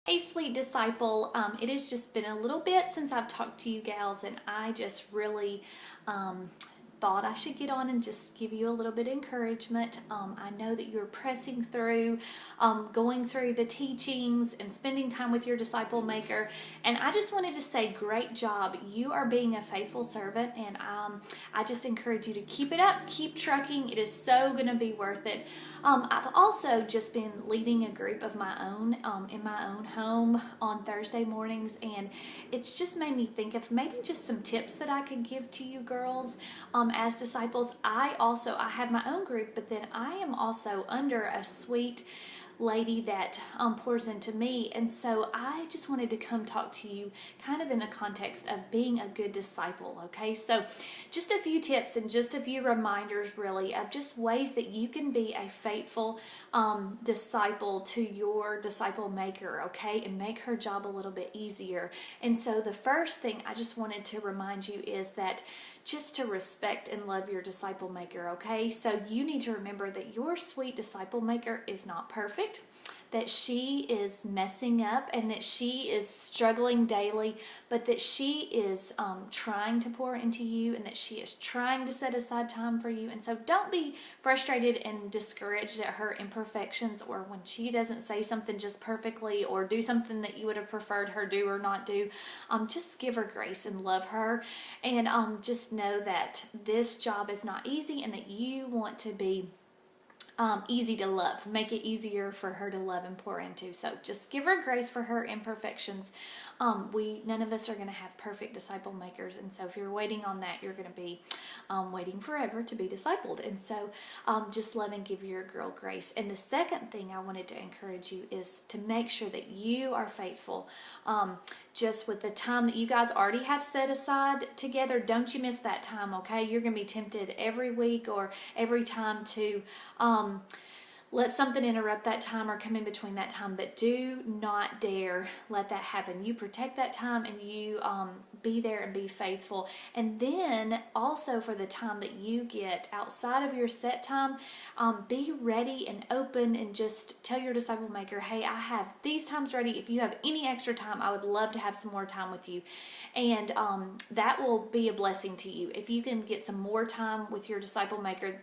Hey, sweet disciple. It has just been a little bit since I've talked to you gals, and I just really thought I should get on and just give you a little bit of encouragement. I know that you're pressing through, going through the teachings and spending time with your disciple maker, and I just wanted to say, great job. You are being a faithful servant, and I just encourage you to keep it up, keep trucking. It is so going to be worth it. I've also just been leading a group of my own in my own home on Thursday mornings, and it's just made me think of maybe just some tips that I could give to you girls as disciples. I have my own group, but then I am also under a sweet lady that pours into me, and so I just wanted to come talk to you kind of in the context of being a good disciple. Okay, so just a few tips and just a few reminders really of just ways that you can be a faithful disciple to your disciple maker, okay, and make her job a little bit easier. And so the first thing I just wanted to remind you is that just to respect and love your disciple maker, okay? So you need to remember that your sweet disciple maker is not perfect, that she is messing up, and that she is struggling daily, but that she is trying to pour into you, and that she is trying to set aside time for you. And so don't be frustrated and discouraged at her imperfections, or when she doesn't say something just perfectly or do something that you would have preferred her do or not do. Just give her grace and love her, and just know that this job is not easy, and that you want to be easy to love. Make it easier for her to love and pour into. So just give her grace for her imperfections. None of us are going to have perfect disciple makers, and so if you're waiting on that, you're going to be waiting forever to be discipled. And so just love and give your girl grace. And the second thing I wanted to encourage you is to make sure that you are faithful. Just with the time that you guys already have set aside together, don't you miss that time, okay? You're going to be tempted every week or every time to let something interrupt that time or come in between that time, but do not dare let that happen. You protect that time, and you be there and be faithful. And then also for the time that you get outside of your set time, be ready and open, and just tell your disciple maker, hey, I have these times ready. If you have any extra time, I would love to have some more time with you. And that will be a blessing to you. If you can get some more time with your disciple maker,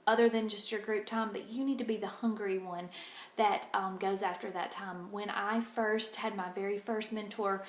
other than just your group time, but you need to be the hungry one that goes after that time. When I first had my very first mentor,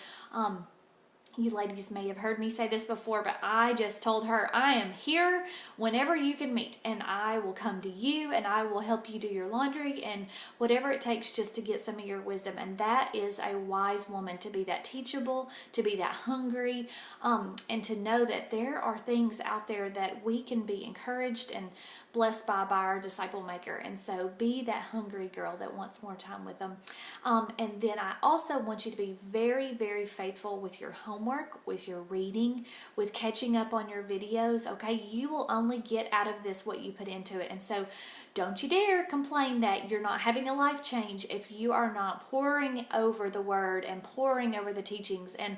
you ladies may have heard me say this before, but I just told her, I am here whenever you can meet, and I will come to you, and I will help you do your laundry and whatever it takes just to get some of your wisdom. And that is a wise woman, to be that teachable, to be that hungry, and to know that there are things out there that we can be encouraged and blessed by our disciple maker. And so be that hungry girl that wants more time with them. And then I also want you to be very, very faithful with your homework, with your reading, with catching up on your videos, okay? You will only get out of this what you put into it. And so don't you dare complain that you're not having a life change if you are not pouring over the word and pouring over the teachings and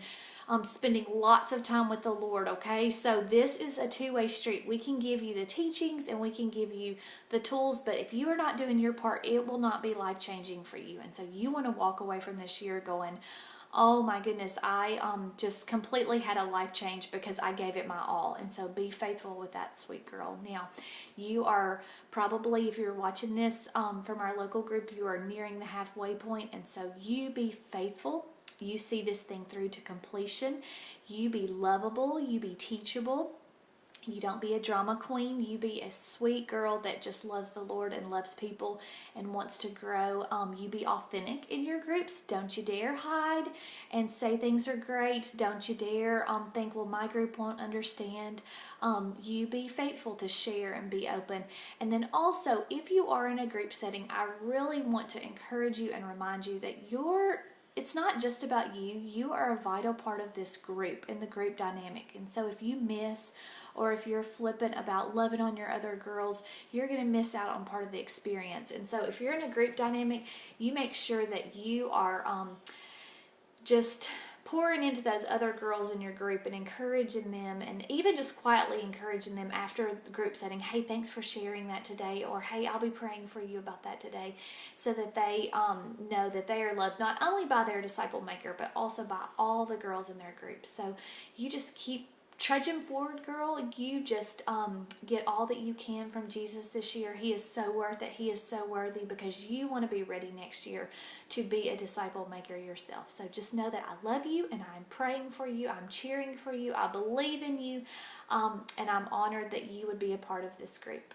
spending lots of time with the Lord, okay? So this is a two-way street. We can give you the teachings and we can give you the tools, but if you are not doing your part, it will not be life-changing for you. And so you want to walk away from this year going, oh my goodness, I just completely had a life change because I gave it my all. And so be faithful with that, sweet girl. Now, you are probably, if you're watching this from our local group, you are nearing the halfway point. And so you be faithful. You see this thing through to completion. You be lovable. You be teachable. You don't be a drama queen. You be a sweet girl that just loves the Lord and loves people and wants to grow. You be authentic in your groups. Don't you dare hide and say things are great. Don't you dare think, well, my group won't understand. You be faithful to share and be open. And then also, if you are in a group setting, I really want to encourage you and remind you that it's not just about you. You are a vital part of this group and the group dynamic. And so if you miss, or if you're flippant about loving on your other girls, you're going to miss out on part of the experience. And so if you're in a group dynamic, you make sure that you are just pouring into those other girls in your group and encouraging them, and even just quietly encouraging them after the group setting. Hey, thanks for sharing that today, or hey, I'll be praying for you about that today, so that they know that they are loved not only by their disciple maker, but also by all the girls in their group. So you just keep trudging forward, girl. You just get all that you can from Jesus this year. He is so worth it. He is so worthy, because you want to be ready next year to be a disciple maker yourself. So just know that I love you, and I'm praying for you. I'm cheering for you. I believe in you, and I'm honored that you would be a part of this group.